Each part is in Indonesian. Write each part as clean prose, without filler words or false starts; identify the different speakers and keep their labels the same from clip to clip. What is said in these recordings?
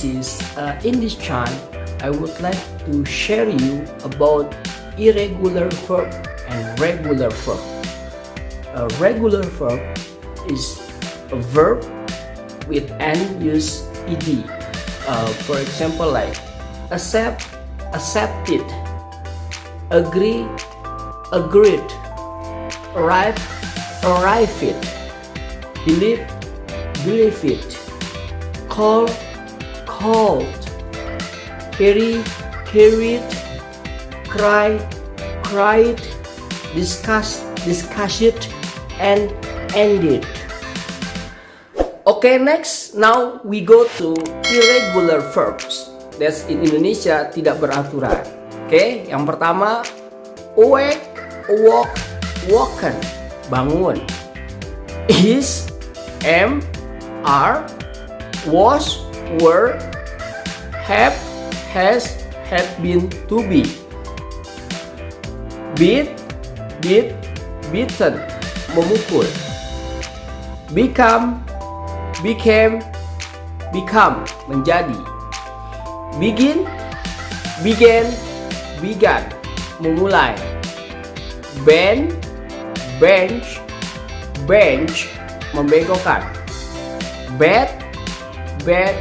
Speaker 1: in this channel, I would like to share you about irregular verb and regular verb. A regular verb is a verb with unused ed. For example, like accept, accepted, agree, agreed, arrive, arrived, believe, believed, call, called, carry, carried, cry, cried, discuss, discussed, and ended. Okay, next, now we go to irregular verbs. That's in Indonesia tidak beraturan. Oke, yang pertama awake, awoke, woken, bangun. Is, am, are, was, were, have, has, had been, to be. Beat, beat, beaten, memukul. Become, became, become, menjadi. Begin, began, began, memulai. Bend, bench, bench, membengkokkan. Bet, bet,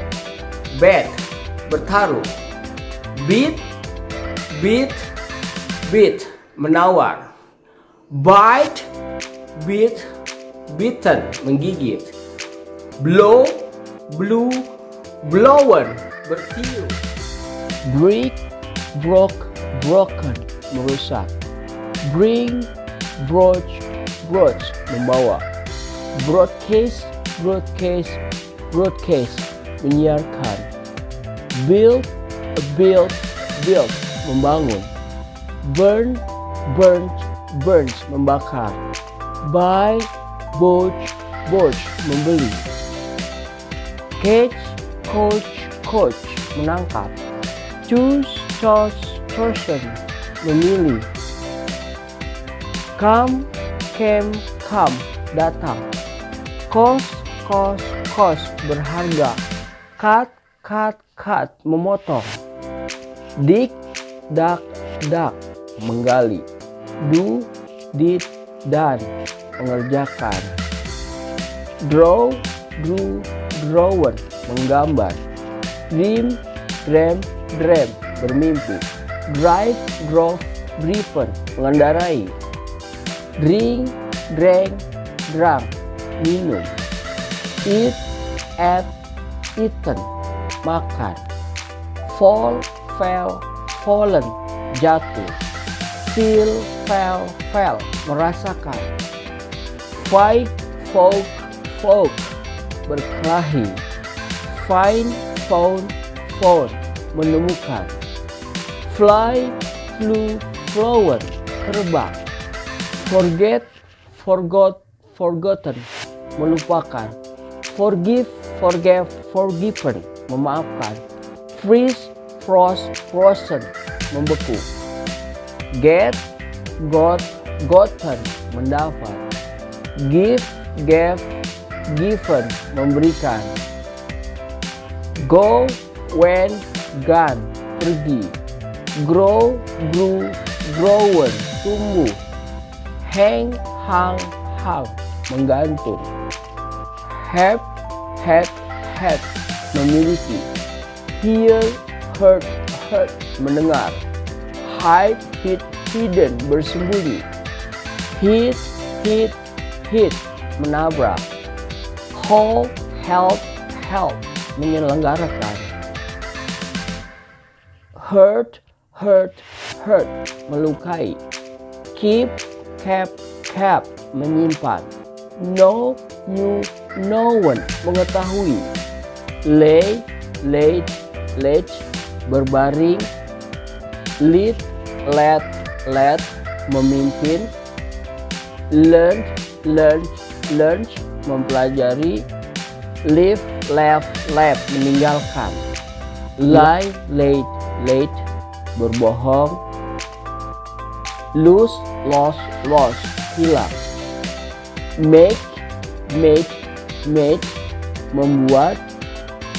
Speaker 1: bet, bertaruh. Beat, beat, beat, menawar. Bite, bit, bitten, menggigit. Blow, blew, blown, bertiup. Break, broke, broken, merusak. Bring, broach, broach, membawa. Broadcast, broadcast, broadcast, menyiarkan. Build, build, build, membangun. Burn, burnt, burns, membakar. Buy, bought, bought, membeli. Catch, coach, coach, menangkap. Choose, chose, chosen, memilih. Come, came, come, datang. Cost, cost, cost, berharga. Cut, cut, cut, memotong. Dig, dug, dug, menggali. Do, did, done, mengerjakan. Draw, drew, drawn, menggambar. Dream, dream, dream, bermimpi. Drive, drove, driven, mengendarai. Drink, drank, drunk, minum. Eat, ate, eaten, makan. Fall, fell, fallen, jatuh. Feel, fell, fell, merasakan. Fight, folk, folk, berkelahi. Find, found, found, menemukan. Fly, flew, flown, terbang. Forget, forgot, forgotten, melupakan. Forgive, forgave, forgiven, memaafkan. Freeze, frost, frozen, membeku. Get, got, gotten, mendapat. Give, gave, given, memberikan. Go, went, gone, pergi. Grow, grew, grown, tumbuh. Hang, hung, hung, menggantung. Have, had, had, memiliki. Hear, heard, heard, mendengar. Hide, hid, hidden, bersembunyi. Hit, hit, hit, menabrak. Hold, help, help, menyelenggarakan. Hurt, hurt, hurt, melukai. Keep, kept, kept, menyimpan. Know, knew, known, mengetahui. Lay, laid, laid, berbaring. Lead, led, led, memimpin. Learned, learned, learned, mempelajari. Live, left, left, meninggalkan. Lie, laid, laid, berbohong. Lose, lost, lost, hilang. Make, made, made, membuat.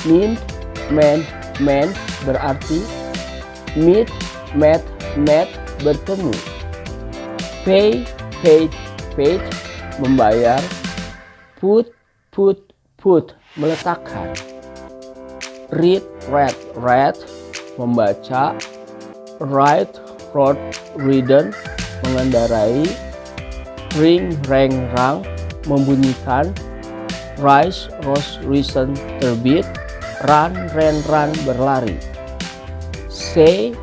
Speaker 1: Mint, Man berarti. Meet, met, bertemu. Pay, paid, membayar. Put, meletakkan. Read, membaca. Write, wrote, ridden, mengendarai. Ring, rang, membunyikan. Rise, rose, risen, terbit. Run, ran, berlari. Say,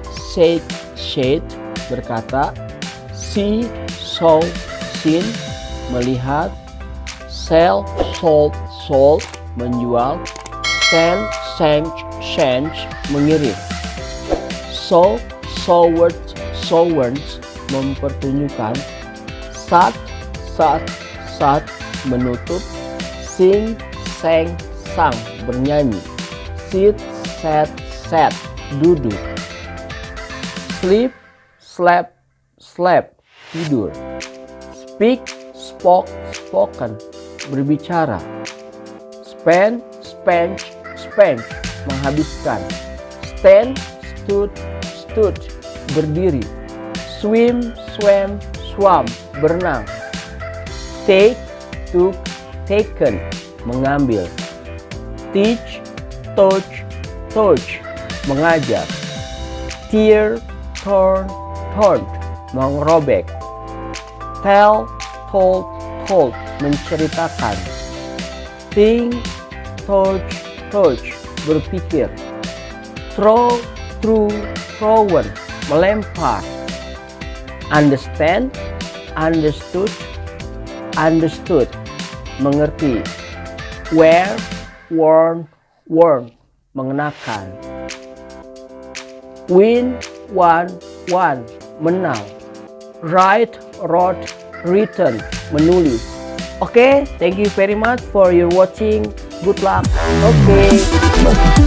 Speaker 1: said, berkata. See, saw, seen, melihat. Sell, sold, menjual. Send, mengirim. Show, showers, mempertunjukkan. Sat, menutup. Sing, sang, bernyanyi. Sit, sat, duduk. Sleep, slept, tidur. Speak, spoken, berbicara. Spend, spent, menghabiskan. Stand, stood, berdiri. Swim, swam, berenang. Take, took, taken, mengambil. Teach, taught, mengajar. Tear, torn, merobek. Tell, told, menceritakan. Think, touch, berpikir. Thrown, melempar. Understand, understood, mengerti. Wear, worn, mengenakan. Win, won, menang. Write, wrote, written, menulis. Oke, thank you very much for your watching. Good luck. Oke.